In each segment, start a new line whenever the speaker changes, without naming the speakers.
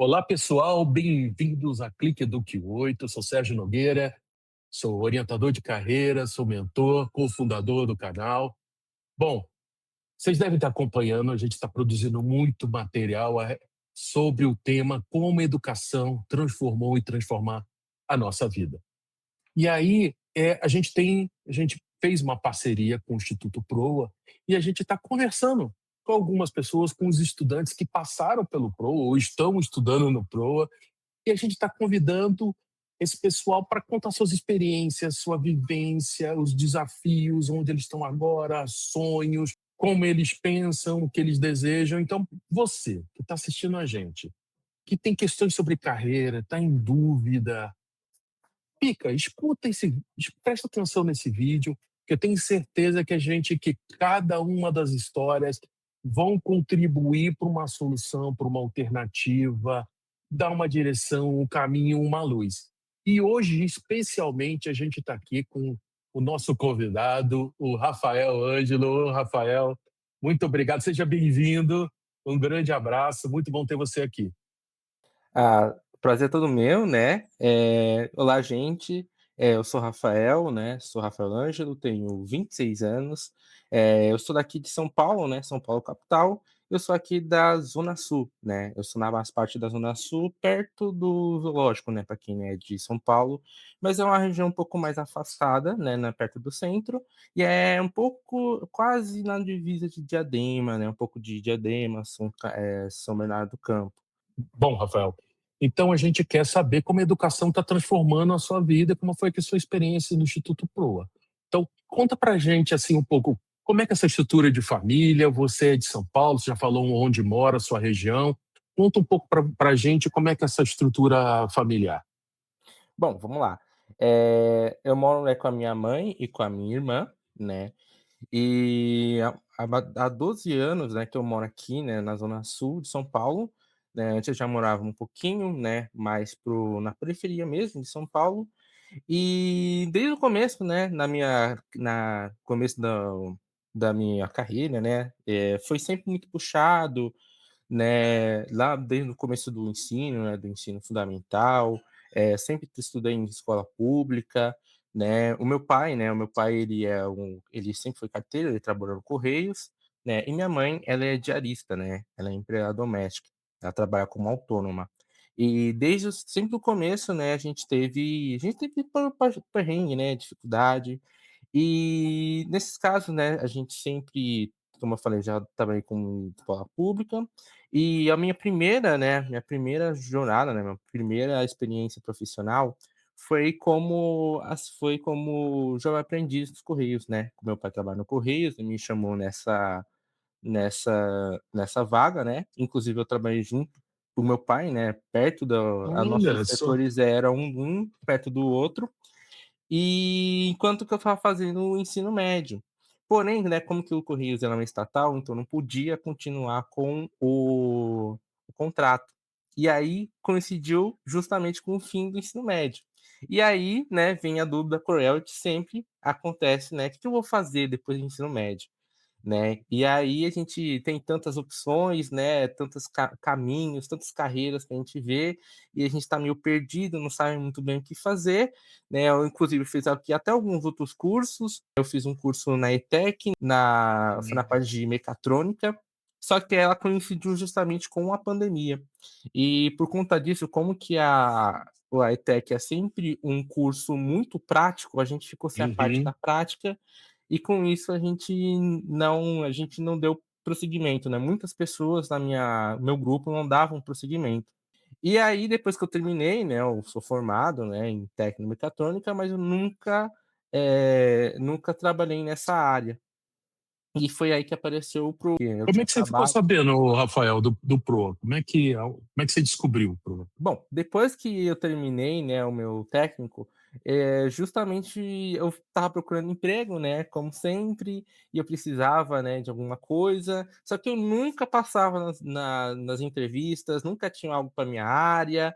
Olá, pessoal, bem-vindos a Clique Eduque 8. Eu sou Sérgio Nogueira, sou orientador de carreira, sou mentor, cofundador do canal. Bom, vocês devem estar acompanhando, a gente está produzindo muito material sobre o tema como a educação transformou e transformar a nossa vida. E aí, a gente fez uma parceria com o Instituto Proa e a gente está conversando com algumas pessoas, com os estudantes que passaram pelo Proa ou estão estudando no Proa, e a gente está convidando esse pessoal para contar suas experiências, sua vivência, os desafios, onde eles estão agora, sonhos, como eles pensam, o que eles desejam. Então, você que está assistindo a gente, que tem questões sobre carreira, está em dúvida, pica, escuta presta atenção nesse vídeo, que eu tenho certeza que cada uma das histórias vão contribuir para uma solução, para uma alternativa, dar uma direção, um caminho, uma luz. E hoje, especialmente, a gente está aqui com o nosso convidado, o Rafael Ângelo. Ô, Rafael, muito obrigado, seja bem-vindo, um grande abraço, muito bom ter você aqui.
O prazer é todo meu, né. Olá, gente, eu sou Rafael, né, sou Rafael Ângelo, tenho 26 anos, eu sou daqui de São Paulo, né, São Paulo capital. Eu sou aqui da Zona Sul, né, eu sou na mais parte da Zona Sul, perto do zoológico, né, para quem é de São Paulo, mas é uma região um pouco mais afastada, né, perto do centro, e é um pouco quase na divisa de Diadema, né, um pouco de Diadema, São Bernardo do Campo.
Bom, Rafael, então a gente quer saber como a educação está transformando a sua vida, como foi que a sua experiência no Instituto Proa. Então, conta pra gente assim um pouco, como é que é essa estrutura de família, você é de São Paulo, você já falou onde mora, sua região. Conta um pouco pra gente como é que é essa estrutura familiar.
Bom, vamos lá. Eu moro, né, com a minha mãe e com a minha irmã, né, e há 12 anos, né, que eu moro aqui, né, na zona sul de São Paulo, né. Antes eu já morava um pouquinho, né, mais na periferia mesmo de São Paulo, e desde o começo, né, na começo da minha carreira, né, foi sempre muito puxado, né, lá desde o começo do ensino, né, do ensino fundamental, sempre estudei em escola pública, né. O meu pai ele sempre foi carteiro, ele trabalhou no Correios, né, e minha mãe, ela é diarista, né, ela é empregada doméstica, ela trabalha como autônoma. E sempre o começo, né, a gente teve perrengue, né, dificuldade, e nesses casos, né, a gente sempre, como eu falei, já trabalhei com escola pública, e a minha primeira jornada, né, minha primeira experiência profissional foi como jovem aprendiz dos Correios, né. O meu pai trabalha no Correios, ele me chamou nessa vaga, né, inclusive eu trabalhei junto com o meu pai, né, perto da
Olha
nossos
só.
setores eram um perto do outro, e enquanto que eu estava fazendo o ensino médio. Porém, né, como que o Correios era uma estatal, então não podia continuar com o contrato. E aí coincidiu justamente com o fim do ensino médio. E aí, né, vem a dúvida cruel que sempre acontece, né, "Que eu vou fazer depois do ensino médio?", né. E aí a gente tem tantas opções, né, tantos caminhos, tantas carreiras que a gente vê, e a gente está meio perdido, não sabe muito bem o que fazer, né. Eu inclusive fiz aqui até alguns outros cursos, eu fiz um curso na ETEC, foi na parte de mecatrônica, só que ela coincidiu justamente com a pandemia. E por conta disso, como que a ETEC é sempre um curso muito prático, a gente ficou sem a parte da
Uhum.
prática, e com isso a gente não deu prosseguimento, né. Muitas pessoas no meu grupo não davam prosseguimento. E aí depois que eu terminei, né, eu sou formado, né, em técnico em mecatrônica, mas eu nunca trabalhei nessa área. E foi aí que apareceu o que eu
Como é
tinha
que você ficou
acabado.
sabendo, Rafael, do Proa? Como é que você descobriu o Proa?
Bom, depois que eu terminei, né, o meu técnico, justamente eu estava procurando emprego, né, como sempre, e eu precisava, né, de alguma coisa, só que eu nunca passava nas entrevistas, nunca tinha algo para minha área,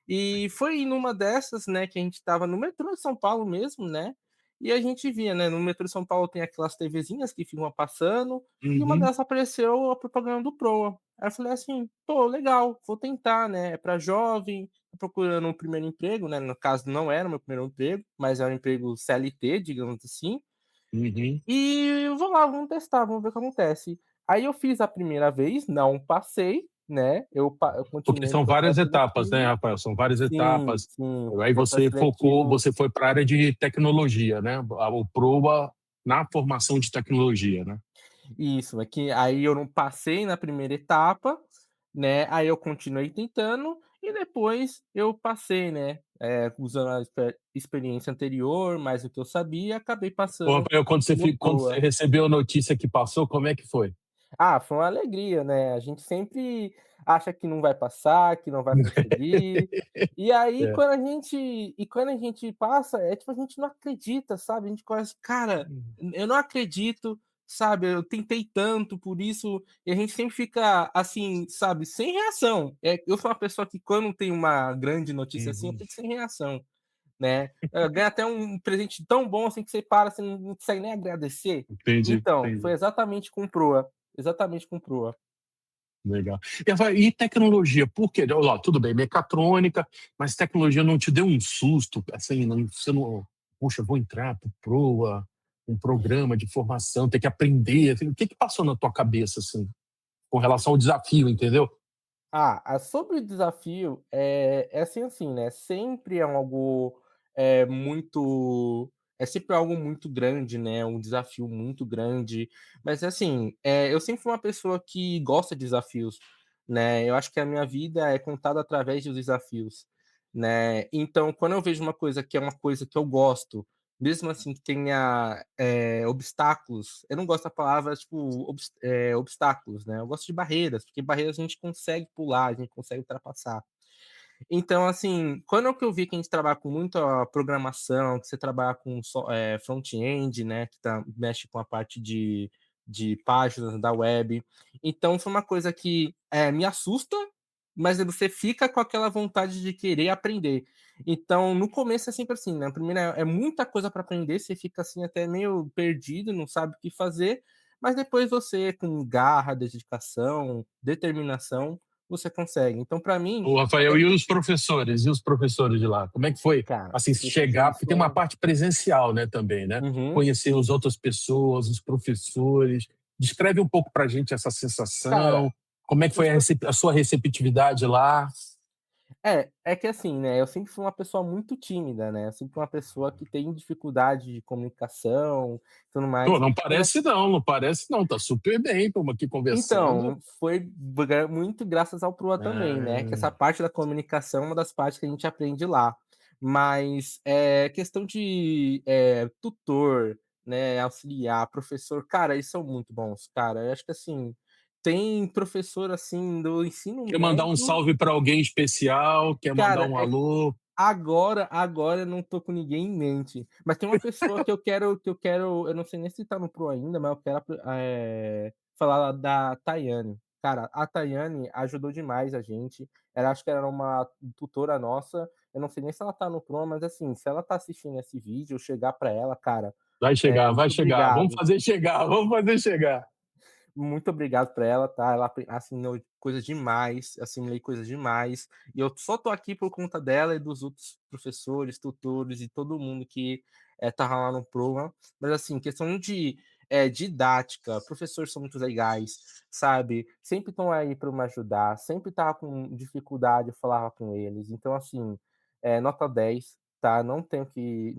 e foi numa dessas, né, que a gente estava no metrô de São Paulo mesmo, né, e a gente via, né, no metrô de São Paulo tem aquelas TVzinhas que ficam passando, e uma
Uhum.
dessas apareceu a propaganda do Proa. Aí eu falei assim: "Pô, legal, vou tentar, né, é pra jovem, tô procurando um primeiro emprego", né, no caso não era o meu primeiro emprego, mas era um emprego CLT, digamos assim,
Uhum.
e eu vou lá, vamos testar, vamos ver o que acontece. Aí eu fiz a primeira vez, não passei, né, eu
Porque
continuei no
são várias
processo
etapas, né,
seletivo.
Rafael? São várias
Sim,
etapas.
sim, o
Aí
processo
você focou,
seletivo.
você foi para a área de tecnologia, né? O PROA na formação de tecnologia, né?
Isso, é que aí eu não passei na primeira etapa, né, aí eu continuei tentando e depois eu passei, né, usando a experiência anterior, mais o que eu sabia, acabei
Ô,
passando
Rafael,
no
quando você
PROA.
recebeu a notícia que passou, como é que foi?
Ah, foi uma alegria, né, a gente sempre acha que não vai passar, que não vai conseguir, e aí
É.
quando a gente passa, é tipo, a gente não acredita, sabe, a gente começa: "Cara, eu não acredito", sabe, eu tentei tanto por isso, e a gente sempre fica, assim, sabe, sem reação. Eu sou uma pessoa que quando tem uma grande notícia assim, eu
Uhum.
fico sem reação, né. Ganha até um presente tão bom, assim, que você para, você não consegue nem agradecer.
Entendi,
Então, foi
entendi.
exatamente com o Proa. Exatamente com Proa.
Legal. E tecnologia, por quê? Ó, tudo bem, mecatrônica, mas tecnologia não te deu um susto, assim, não, você não, poxa, vou entrar pro PROA, um programa de formação, ter que aprender, assim, o que que passou na tua cabeça, assim, com relação ao desafio, entendeu?
Sobre o desafio, é assim, né, sempre é algo, muito sempre algo muito grande, né, um desafio muito grande, mas assim, eu sempre fui uma pessoa que gosta de desafios, né, eu acho que a minha vida é contada através dos desafios, né, então quando eu vejo uma coisa que é uma coisa que eu gosto, mesmo assim que tenha, obstáculos, eu não gosto da palavra, tipo, obstáculos, né, eu gosto de barreiras, porque barreiras a gente consegue pular, a gente consegue ultrapassar. Então, assim, quando que eu vi que a gente trabalha com muita programação, que você trabalha com front-end, né, que mexe com a parte de páginas da web, então foi uma coisa que, me assusta, mas aí você fica com aquela vontade de querer aprender. Então, no começo é sempre assim, né, primeiro é muita coisa para aprender, você fica, assim, até meio perdido, não sabe o que fazer, mas depois você com garra, dedicação, determinação, você consegue. Então para mim,
O Rafael,
é
e os professores? E os professores de lá? Como é que foi,
cara,
assim,
os
chegar?
professores
Porque tem uma
são.
parte presencial, né, também, né?
Uhum.
Conhecer as outras pessoas, os professores. Descreve um pouco pra gente essa
Cara,
sensação, como é que
os
foi a sua receptividade lá?
é que assim, né, eu sempre fui uma pessoa muito tímida, né, eu sempre fui uma pessoa que tem dificuldade de comunicação, tudo
Pô,
mais,
não
mas
parece não, não parece não, tá super bem, estamos aqui conversando.
então, foi muito graças ao Proa também, né, que essa
Ah,
parte da comunicação é uma das partes que a gente aprende lá. Mas, questão de, tutor, né, auxiliar, professor, cara, eles são muito bons, cara. Eu acho que, assim, tem professor, assim, do ensino
quer mandar um
médio,
salve para alguém especial, quer mandar
cara,
um alô?
agora eu não tô com ninguém em mente, mas tem uma pessoa que eu quero, eu não sei nem se tá no Pro ainda, mas eu quero falar da Tayane. Cara, a Tayane ajudou demais a gente, ela acho que era uma tutora nossa, eu não sei nem se ela tá no Pro, mas assim, se ela tá assistindo esse vídeo, eu chegar pra ela: "Cara,
Vai
muito
chegar, vamos
obrigado".
fazer chegar, vamos fazer chegar.
Muito obrigado pra ela, tá? Ela assinou coisas demais, assimilei coisas demais, e eu só tô aqui por conta dela e dos outros professores, tutores e todo mundo que, estava lá no Proa. Mas assim, questão de, didática, professores são muito legais, sabe, sempre estão aí para me ajudar, sempre estava com dificuldade, eu falava com eles. Então assim, nota 10, tá? Não tenho que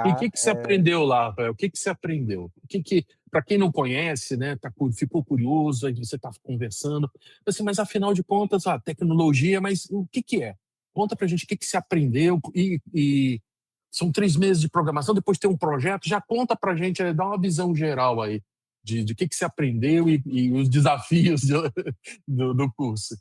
E o
criticar.
que que você aprendeu lá, Rafael? O que que você aprendeu? O que que, para quem não conhece, né, ficou curioso, aí você está conversando, assim, mas afinal de contas, a tecnologia, mas o que que é? Conta pra gente o que que você aprendeu e são 3 meses de programação, depois tem um projeto, já conta pra gente, dá uma visão geral aí de que você aprendeu e os desafios do curso.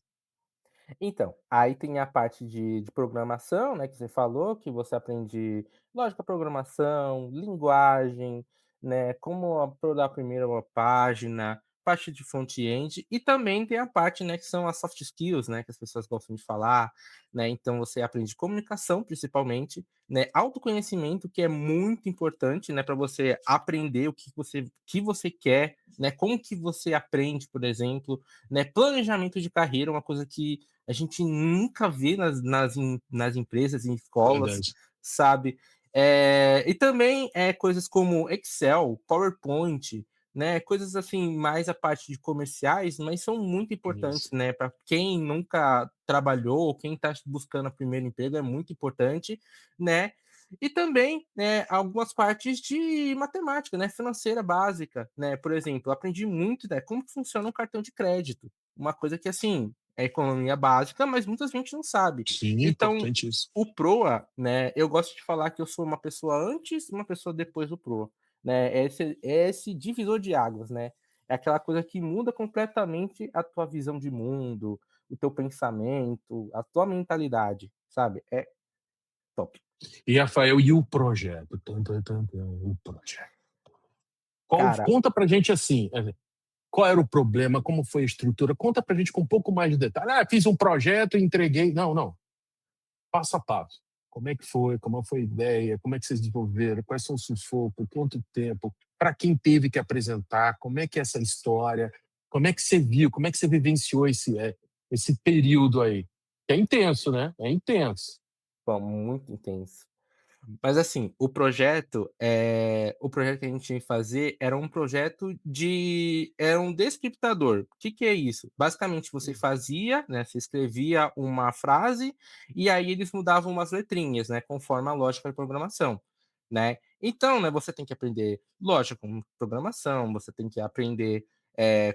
Então, aí tem a parte de programação, né, que você falou, que você aprende lógica, programação, linguagem, né, como a primeiro uma página, parte de front-end e também tem a parte, né, que são as soft skills, né, que as pessoas gostam de falar, né, então você aprende comunicação principalmente, né, autoconhecimento que é muito importante, né, para você aprender o que você quer, né, como que você aprende, por exemplo, né, planejamento de carreira, uma coisa que a gente nunca vê nas empresas, em escolas,
Verdade.
sabe? E também coisas como Excel, PowerPoint, né? Coisas assim, mais a parte de comerciais, mas são muito importantes,
Isso.
né? Para quem nunca trabalhou, quem está buscando a primeiro emprego, é muito importante, né? E também, né, algumas partes de matemática, né, financeira básica, né? Por exemplo, eu aprendi muito, né, como que funciona um cartão de crédito. Uma coisa que, assim, é economia básica, mas muita gente não sabe.
Sim,
Então,
importante isso.
o Proa, né, eu gosto de falar que eu sou uma pessoa antes e uma pessoa depois do Proa, né? É esse divisor de águas, né? É aquela coisa que muda completamente a tua visão de mundo, o teu pensamento, a tua mentalidade, sabe? É top.
E Rafael, e o projeto? O projeto.
Cara,
Conta pra gente assim, qual era o problema, como foi a estrutura? Conta pra gente com um pouco mais de detalhe. Ah, fiz um projeto e entreguei. Não, não. Passo a passo. Como é que foi? Como foi a ideia? Como é que vocês desenvolveram? Quais são os sufocos? Quanto tempo? Para quem teve que apresentar? Como é que é essa história? Como é que você viu? Como é que você vivenciou esse período aí? É intenso, né? É intenso.
pô, muito intenso. Mas assim, o projeto que a gente ia fazer era um projeto era um descriptador. O que que é isso? Basicamente você fazia, né, você escrevia uma frase e aí eles mudavam umas letrinhas, né, conforme a lógica da programação, né. Então, né, você tem que aprender lógica com programação, você tem que aprender,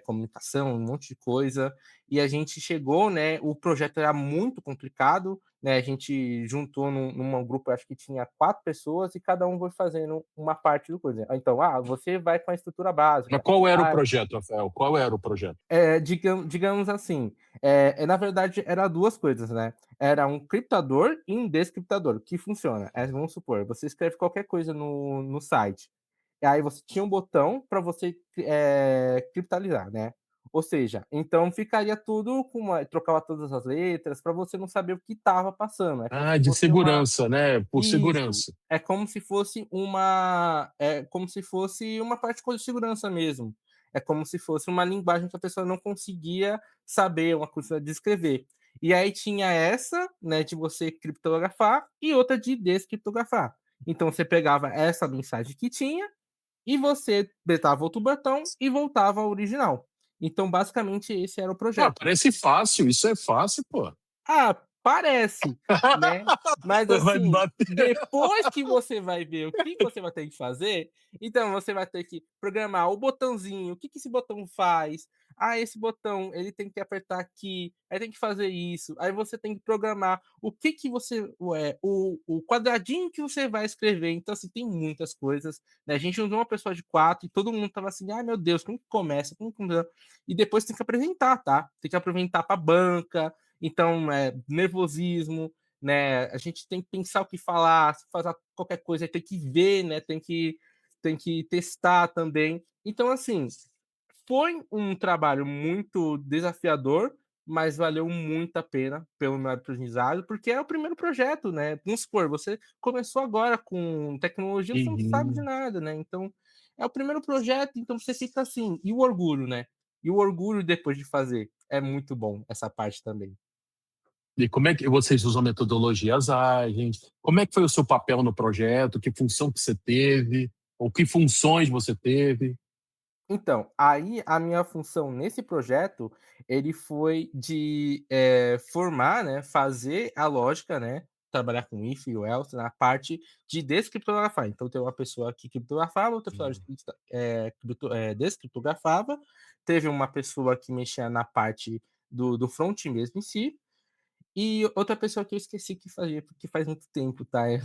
comunicação, um monte de coisa, e a gente chegou, né, o projeto era muito complicado, né, a gente juntou num grupo, acho que tinha 4 pessoas e cada um foi fazendo uma parte do coisa. Então, você vai com a estrutura
Mas
básica.
qual era o
Ah,
projeto, Rafael? Qual era o projeto?
digamos assim, na verdade era 2 coisas, né, era um criptador e um descriptador, que funciona, vamos supor, você escreve qualquer coisa no site, e aí você tinha um botão para você, criptalizar, né. Ou seja, então ficaria tudo trocava todas as letras para você não saber o que estava passando, é como
Ah,
se
de
fosse uma
segurança, né? Por
isso.
segurança.
É como se fosse uma parte de segurança mesmo. É como se fosse uma linguagem que a pessoa não conseguia saber, uma coisa de escrever. E aí tinha essa, né, de você criptografar e outra de descriptografar. Então você pegava essa mensagem que tinha e você apertava outro botão e voltava ao original. Então basicamente esse era o
Ah,
projeto.
parece fácil. Isso é fácil, pô.
Parece, né, mas
Vai
assim,
bater.
depois que você vai ver o que você vai ter que fazer, então você vai ter que programar o botãozinho, o que que esse botão faz? Esse botão ele tem que apertar aqui, aí tem que fazer isso, aí você tem que programar o que que o quadradinho que você vai escrever, então assim, tem muitas coisas, né, a gente usou uma pessoa de 4 e todo mundo estava assim: "Ai meu Deus, como que começa? Como que", e depois tem que apresentar, tá, tem que apresentar para a banca, então, nervosismo, né? A gente tem que pensar o que falar, se fazer qualquer coisa, tem que ver, né? Tem que testar também. Então, assim, foi um trabalho muito desafiador, mas valeu muito a pena pelo meu aprendizado, porque é o primeiro projeto, né? Vamos supor, você começou agora com tecnologia, você não sabe de
Uhum.
nada, né? Então, é o primeiro projeto, então você fica assim. E o orgulho, né? E o orgulho depois de fazer. É muito bom essa parte também.
E como é que vocês usam metodologias ágeis? Como é que foi o seu papel no projeto? Que função que você teve? Ou que funções você teve?
Então, aí a minha função nesse projeto, ele foi de, formar, né, fazer a lógica, né, trabalhar com if e o else na parte de descriptografar. Então tem uma pessoa que criptografava, outra pessoa
Hum.
descriptografava, teve uma pessoa que mexia na parte do front mesmo em si, e outra pessoa que eu esqueci que fazia, porque faz muito tempo, tá? Eu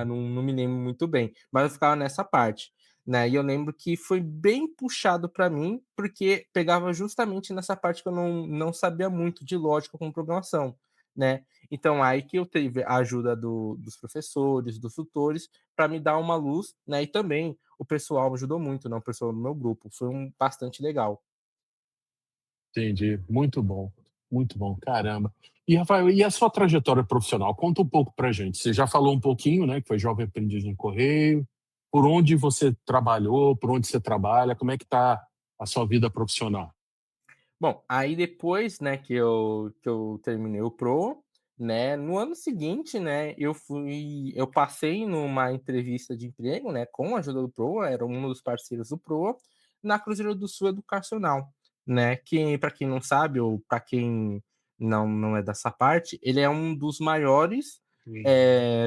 não me lembro muito bem, mas eu ficava nessa parte, né? E eu lembro que foi bem puxado para mim, porque pegava justamente nessa parte que eu não sabia muito de lógica com programação, né? Então aí que eu tive a ajuda dos professores, dos tutores, para me dar uma luz, né? E também o pessoal me ajudou muito, né? O pessoal do meu grupo, foi bastante legal.
entendi. Muito bom, caramba. E, Rafael, e a sua trajetória profissional? Conta um pouco pra gente. Você já falou um pouquinho, né, que foi jovem aprendiz no Correio. Por onde você trabalhou, por onde você trabalha, como é que tá a sua vida profissional?
Bom, aí depois, né, que eu terminei o Proa, né, no ano seguinte, né, eu passei numa entrevista de emprego, né, com a ajuda do Proa, era um dos parceiros do Proa, na Cruzeiro do Sul Educacional, né, que para quem não sabe ou para quem não é dessa parte, ele é um dos maiores,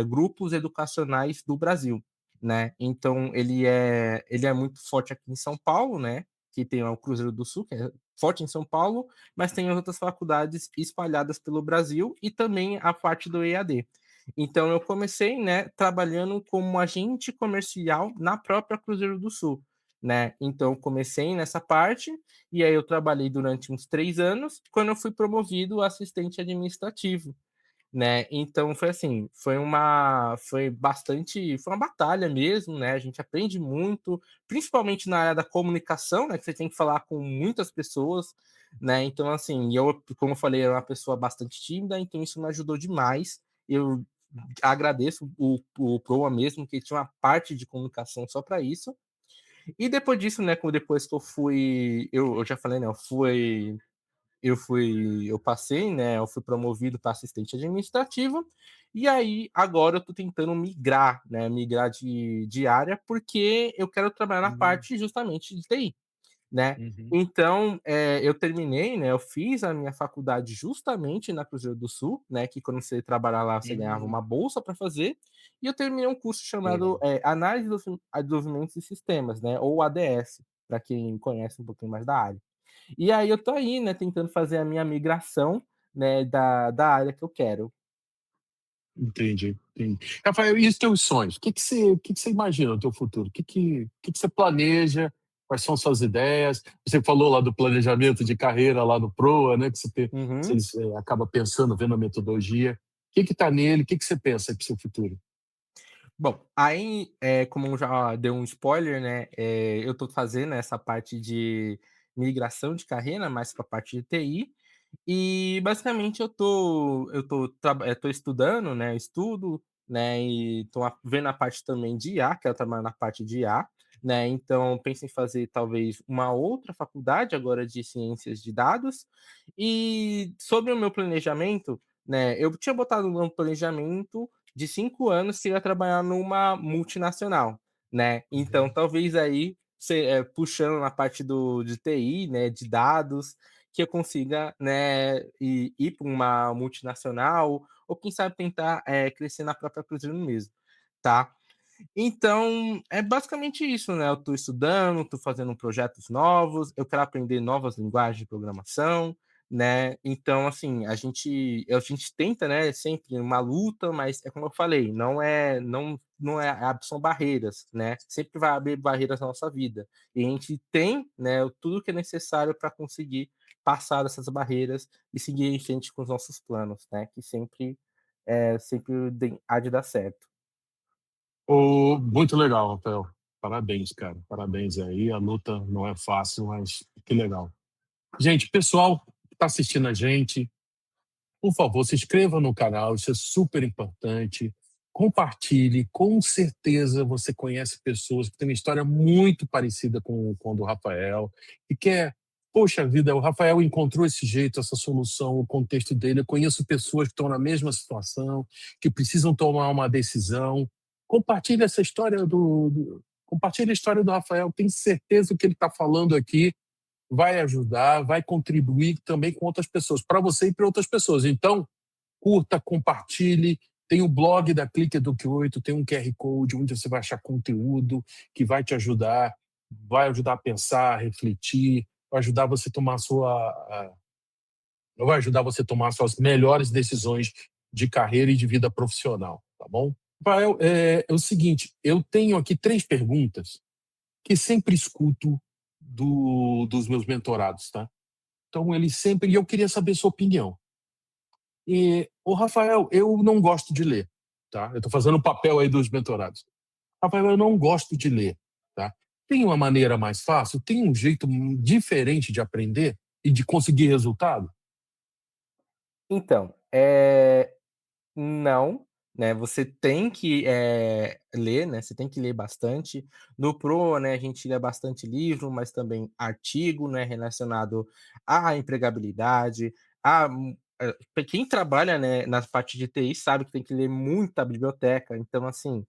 grupos educacionais do Brasil, né. Então ele é muito forte aqui em São Paulo, né, que tem o Cruzeiro do Sul, que é forte em São Paulo, mas tem outras faculdades espalhadas pelo Brasil e também a parte do EAD. Então eu comecei, né, trabalhando como agente comercial na própria Cruzeiro do Sul, né? Então comecei nessa parte e aí eu trabalhei durante uns 3 anos, quando eu fui promovido a assistente administrativo, né? Então foi assim, foi uma batalha mesmo, né? A gente aprende muito, principalmente na área da comunicação, né? Que você tem que falar com muitas pessoas, né? Então assim, eu, como eu falei, era uma pessoa bastante tímida, então isso me ajudou demais. Eu agradeço o Proa mesmo, que tinha uma parte de comunicação só para isso. E depois disso, né? Depois que eu já falei, né? Eu passei, né? Eu fui promovido para assistente administrativo. E aí, agora eu estou tentando migrar, né? Migrar de área, porque eu quero trabalhar na
Uhum,
parte justamente de TI, né?
uhum,
Então, eu terminei, né? Eu fiz a minha faculdade justamente na Cruzeiro do Sul, né? Que quando você trabalhar lá, você ganhava
uhum.
uma bolsa para fazer. E eu terminei um curso chamado
Legal.
Análise de Desenvolvimento de Sistemas, né? Ou ADS, para quem conhece um pouquinho mais da área. E aí eu tô aí, né, tentando fazer a minha migração, né, da área que eu quero.
Entendi, entendi. Rafael, e os teus sonhos? O que que você imagina no teu futuro? O que que você planeja? Quais são suas ideias? Você falou lá do planejamento de carreira lá no Proa, né, que
Uhum.
acaba pensando, vendo a metodologia. O que está nele? O que você pensa para o seu futuro?
Bom, aí, como já deu um spoiler, né, eu tô fazendo essa parte de migração de carreira mais para a parte de TI, e basicamente tô estudando, né, estudo, né, e tô vendo a parte também de IA, quero trabalhar na parte de IA, né, então penso em fazer talvez uma outra faculdade agora de ciências de dados. E sobre o meu planejamento, né, eu tinha botado no meu planejamento de 5 anos que eu ia trabalhar numa multinacional, né. Então
Uhum.
talvez aí puxando na parte de TI, né, de dados, que eu consiga, né, ir para uma multinacional ou quem sabe tentar, crescer na própria Cruzeiro mesmo, tá. Então, é basicamente isso, né, eu estou estudando, estou fazendo projetos novos, eu quero aprender novas linguagens de programação, né, então, assim, a gente tenta, né, sempre uma luta, mas é como eu falei, são barreiras, né, sempre vai haver barreiras na nossa vida, e a gente tem, né, tudo que é necessário para conseguir passar dessas barreiras e seguir em frente com os nossos planos, né, que sempre há de dar certo.
Muito legal, Rafael. Parabéns, cara. Parabéns aí. A luta não é fácil, mas que legal. Gente, pessoal que está assistindo a gente, por favor, se inscreva no canal, isso é super importante. Compartilhe, com certeza você conhece pessoas que têm uma história muito parecida com a do Rafael e quer, poxa vida, o Rafael encontrou esse jeito, essa solução, o contexto dele. Eu conheço pessoas que estão na mesma situação, que precisam tomar uma decisão. Compartilhe essa história compartilhe a história do Rafael. Tenho certeza que o que ele está falando aqui vai ajudar, vai contribuir também com outras pessoas, para você e para outras pessoas. Então, curta, compartilhe. Tem o blog da Clique Eduque 8, tem um QR Code onde você vai achar conteúdo que vai ajudar a pensar, a refletir, vai ajudar você a tomar suas melhores decisões de carreira e de vida profissional, tá bom? Rafael, é o seguinte, eu tenho aqui 3 perguntas que sempre escuto dos meus mentorados, tá? Então, e eu queria saber sua opinião. O Rafael, eu não gosto de ler, tá? Eu estou fazendo o papel aí dos mentorados. Rafael, eu não gosto de ler, tá? Tem uma maneira mais fácil? Tem um jeito diferente de aprender? e de conseguir resultado?
Então, não, né, você tem que, ler, né, você tem que ler bastante. No Proa, né, a gente lê bastante livro, mas também artigo, né, relacionado à empregabilidade, a pra quem trabalha, né, na parte de TI sabe que tem que ler muita biblioteca, então assim,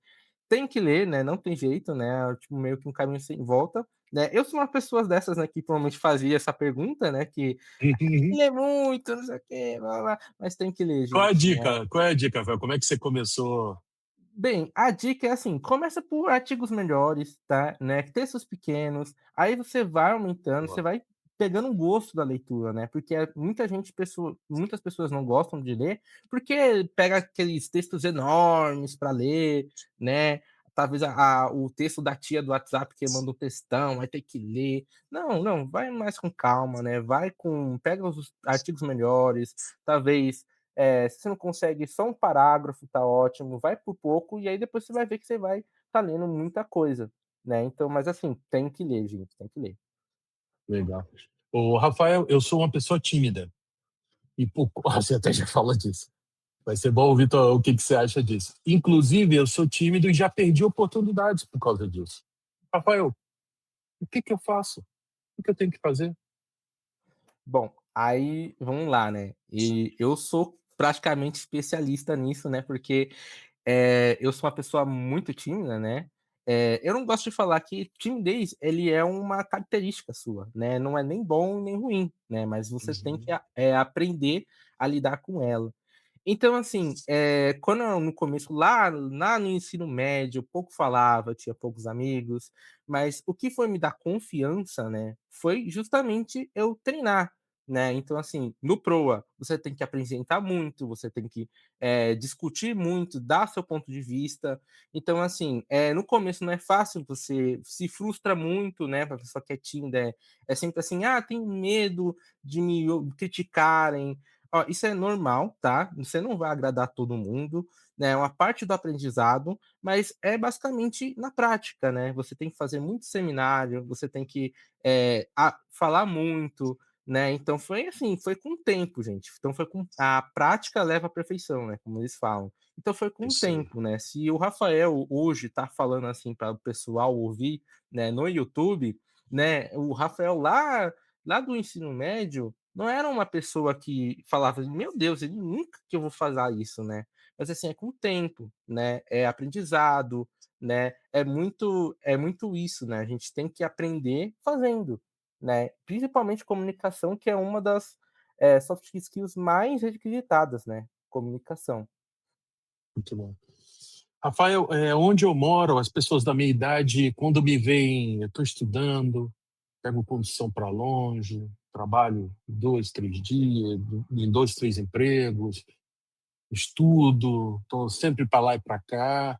tem que ler, né, não tem jeito, né, tipo, meio que um caminho sem volta, né. Eu sou uma pessoa dessas, né, que provavelmente fazia essa pergunta, né, que:
Uhum.
"Lê muito, não sei o quê, blá-blá-blá", mas tem que ler,
Qual é a
gente, né.
dica? Qual é a dica, Rafael? Como é que você começou?
Bem, a dica é assim, começa por artigos melhores, tá, né, textos pequenos, aí você vai aumentando, você vai pegando um gosto da leitura, né, porque muitas pessoas não gostam de ler, porque pega aqueles textos enormes para ler, né, talvez o texto da tia do WhatsApp que manda um textão, aí tem que ler. Não, não, vai mais com calma, né, pega os artigos melhores, talvez se você não consegue só um parágrafo, tá ótimo, vai por pouco, e aí depois você vai ver que você vai tá lendo muita coisa, né. Então, mas assim, tem que ler, gente, tem que ler.
Legal. Ô, Rafael, eu sou uma pessoa tímida. E você até já falou disso. Vai ser bom ouvir o que você acha disso. Inclusive, eu sou tímido e já perdi oportunidades por causa disso. Rafael, o que que eu faço? O que eu tenho que fazer?
Bom, aí vamos lá, né, e eu sou praticamente especialista nisso, né, porque eu sou uma pessoa muito tímida, né. Eu não gosto de falar que timidez, ele é uma característica sua, né, não é nem bom nem ruim, né, mas você tem que
Uhum.
aprender a lidar com ela. Então, assim, quando no começo, lá no ensino médio, pouco falava, tinha poucos amigos, mas o que foi me dar confiança, né, foi justamente eu treinar, né. Então, assim, no Proa, você tem que apresentar muito, você tem que, discutir muito, dar seu ponto de vista. Então, assim, no começo não é fácil, você se frustra muito, né, pra pessoa que é tímida, é sempre assim: "Ah, tenho medo de me criticarem". Ó, isso é normal, tá? Você não vai agradar todo mundo, né? É uma parte do aprendizado, mas é basicamente na prática, né? Você tem que fazer muito seminário, você tem que falar muito, né? Então foi assim, foi com o tempo, gente. Então foi com a prática leva à perfeição, né? Como eles falam. Então foi com o
Isso aí.
tempo, né? Se o Rafael hoje tá falando assim para o pessoal ouvir, né, no YouTube, né? O Rafael lá do ensino médio não era uma pessoa que falava: "Meu Deus, ele nunca que eu vou fazer isso", né. Mas, assim, é com o tempo, né, é aprendizado, né, é muito isso, né, a gente tem que aprender fazendo, né. Principalmente comunicação, que é uma das, soft skills mais requisitadas, né, comunicação.
Muito bom. Rafael, onde eu moro, as pessoas da minha idade, quando me veem, eu estou estudando, pego condução para longe, trabalho 2, 3 dias, em 2, 3 empregos, estudo, estou sempre para lá e para cá.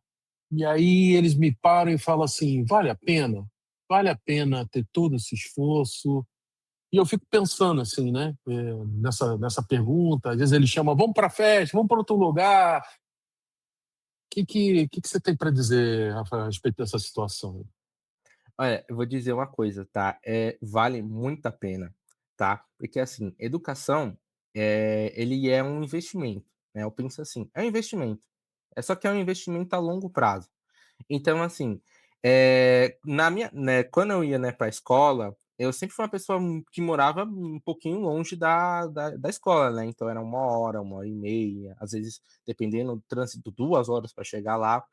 E aí eles me param e falam assim: vale a pena? Vale a pena ter todo esse esforço? E eu fico pensando assim, né, nessa pergunta. Às vezes eles chamam: vamos para a festa, vamos para outro lugar. Que você tem para dizer, Rafael, a respeito dessa situação?
Olha, eu vou dizer uma coisa, tá? Vale muito a pena, tá? Porque assim, educação, ele é um investimento, né? Eu penso assim, é um investimento. É só que é um investimento a longo prazo. Então, assim, quando eu ia, né, pra escola, eu sempre fui uma pessoa que morava um pouquinho longe da escola, né, então era 1 hora e meia, às vezes, dependendo do trânsito, 2 horas para chegar lá.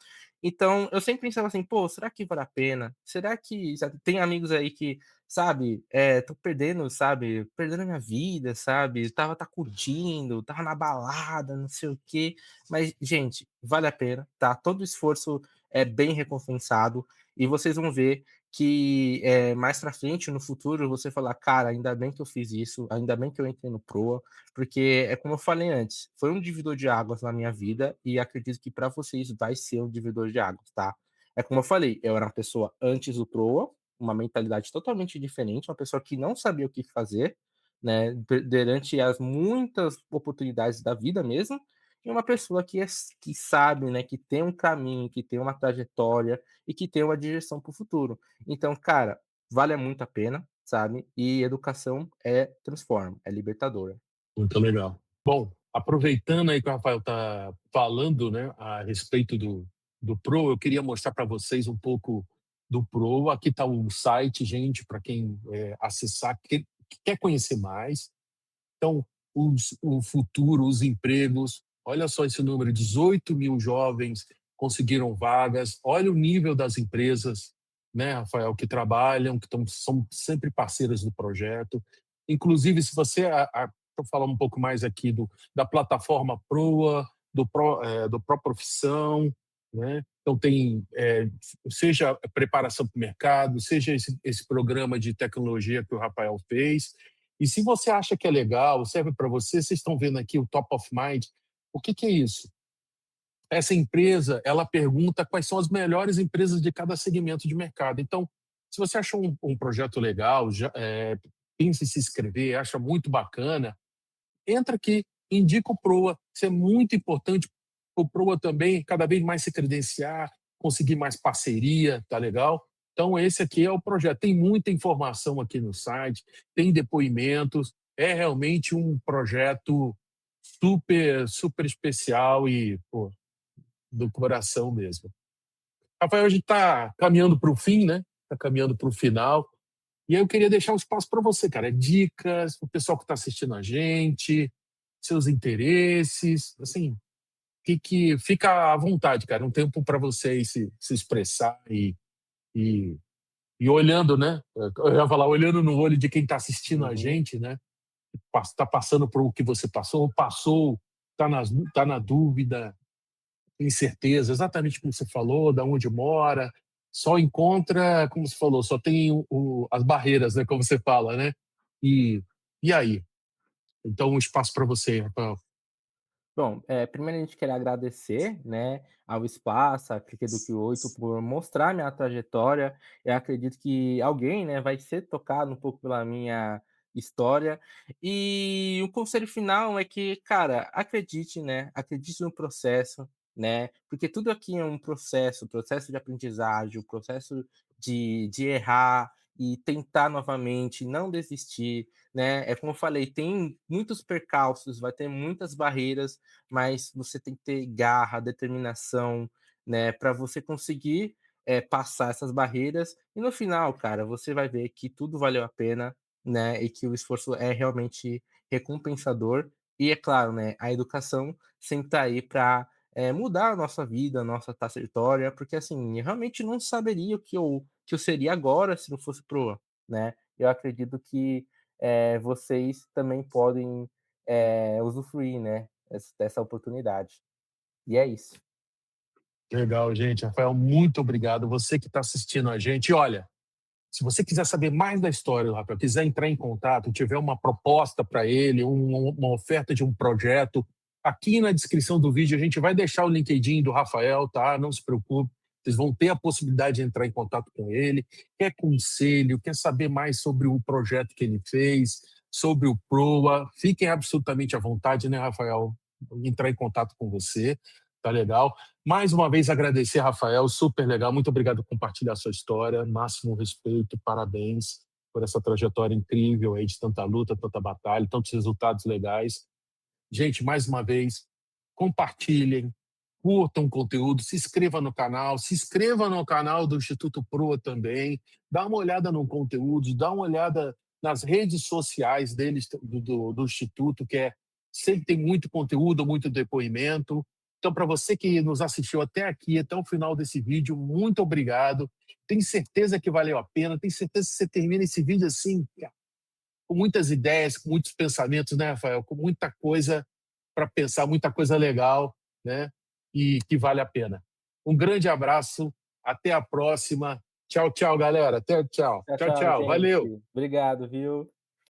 Então, eu sempre pensava assim: "Pô, será que vale a pena? Será que", sabe, tem amigos aí que, sabe, "Tô perdendo, sabe, perdendo a minha vida", sabe, tá curtindo, tava na balada, não sei o quê. Mas, gente, vale a pena, tá? Todo esforço é bem recompensado e vocês vão ver que mais pra frente, no futuro, você falar: "Cara, ainda bem que eu fiz isso, ainda bem que eu entrei no Proa", porque é como eu falei antes, foi um divisor de águas na minha vida e acredito que para vocês vai ser um divisor de águas, tá? É como eu falei, eu era uma pessoa antes do Proa, uma mentalidade totalmente diferente, uma pessoa que não sabia o que fazer, né, durante as muitas oportunidades da vida mesmo, e uma pessoa que sabe, né, que tem um caminho, que tem uma trajetória e que tem uma direção para o futuro. Então, cara, vale muito a pena, sabe. E educação transforma, é libertadora.
Muito legal. Bom, aproveitando aí que o Rafael está falando, né, a respeito do Pro, eu queria mostrar para vocês um pouco do Pro. Aqui está o site, gente, para quem acessar, que quer conhecer mais. Então, o futuro, os empregos, olha só esse número: 18 mil jovens conseguiram vagas. Olha o nível das empresas, né, Rafael, que trabalham, são sempre parceiras do projeto. Inclusive, se você, para falar um pouco mais aqui da plataforma Proa, do Pro Profissão, né? Então, tem, seja preparação para o mercado, seja esse programa de tecnologia que o Rafael fez, e se você acha que é legal, serve para você, vocês estão vendo aqui o Top of Mind. O que é isso? Essa empresa, ela pergunta quais são as melhores empresas de cada segmento de mercado. Então, se você achou um projeto legal, pensa em se inscrever, acha muito bacana, entra aqui, indica o Proa. Isso é muito importante. O Proa também, cada vez mais se credenciar, conseguir mais parceria, tá legal? Então, esse aqui é o projeto. Tem muita informação aqui no site, tem depoimentos. É realmente um projeto super, super especial e, pô, do coração mesmo. Rafael, a gente está caminhando para o fim, né? Está caminhando para o final. E aí eu queria deixar um espaço para você, cara. Dicas, o pessoal que está assistindo a gente, seus interesses, assim, que fica à vontade, cara. Um tempo para vocês se expressar e, e olhando, né? Eu ia falar, olhando no olho de quem está assistindo a
Uhum.
gente, né? Está passando por o que você passou, ou passou, tá na dúvida, incerteza, exatamente como você falou, da onde mora, só encontra, como você falou, só tem as barreiras, né, como você fala, né? E, e aí? Então, um espaço para você, Rafael.
Bom, primeiro a gente quer agradecer, né, ao Espaço, à Clique Eduque 8 por mostrar minha trajetória. Eu acredito que alguém, né, vai ser tocado um pouco pela minha história. E o conselho final é que, cara, acredite, né, acredite no processo, né, porque tudo aqui é um processo de aprendizagem, um processo de errar e tentar novamente, não desistir, né. É como eu falei, tem muitos percalços, vai ter muitas barreiras, mas você tem que ter garra, determinação, né, para você conseguir, passar essas barreiras e no final, cara, você vai ver que tudo valeu a pena, né, e que o esforço é realmente recompensador. E é claro, né, a educação sempre tá aí para mudar a nossa vida, a nossa trajetória, porque assim, eu realmente não saberia o que eu seria agora se não fosse pro, né. Eu acredito que, vocês também podem, usufruir, né, dessa oportunidade. E é isso.
Legal, gente. Rafael, muito obrigado. Você que está assistindo a gente. E olha, se você quiser saber mais da história do Rafael, quiser entrar em contato, tiver uma proposta para ele, uma oferta de um projeto, aqui na descrição do vídeo a gente vai deixar o LinkedIn do Rafael, tá? Não se preocupe. Vocês vão ter a possibilidade de entrar em contato com ele. Quer conselho, quer saber mais sobre o projeto que ele fez, sobre o Proa, fiquem absolutamente à vontade, né, Rafael? Entrar em contato com você, tá legal? Mais uma vez agradecer, Rafael, super legal. Muito obrigado por compartilhar a sua história. Máximo respeito, parabéns por essa trajetória incrível aí de tanta luta, tanta batalha, tantos resultados legais. Gente, mais uma vez, compartilhem, curtam o conteúdo, se inscreva no canal do Instituto Proa também, dá uma olhada no conteúdo, dá uma olhada nas redes sociais deles, do Instituto, sempre tem muito conteúdo, muito depoimento. Então, para você que nos assistiu até aqui, até o final desse vídeo, muito obrigado. Tenho certeza que valeu a pena, tenho certeza que você termina esse vídeo assim, com muitas ideias, com muitos pensamentos, né, Rafael? Com muita coisa para pensar, muita coisa legal, né? E que vale a pena. Um grande abraço, até a próxima. Tchau, tchau, galera. Até tchau.
Tchau,
Tchau,
tchau,
tchau.
gente.
Valeu.
Obrigado, viu.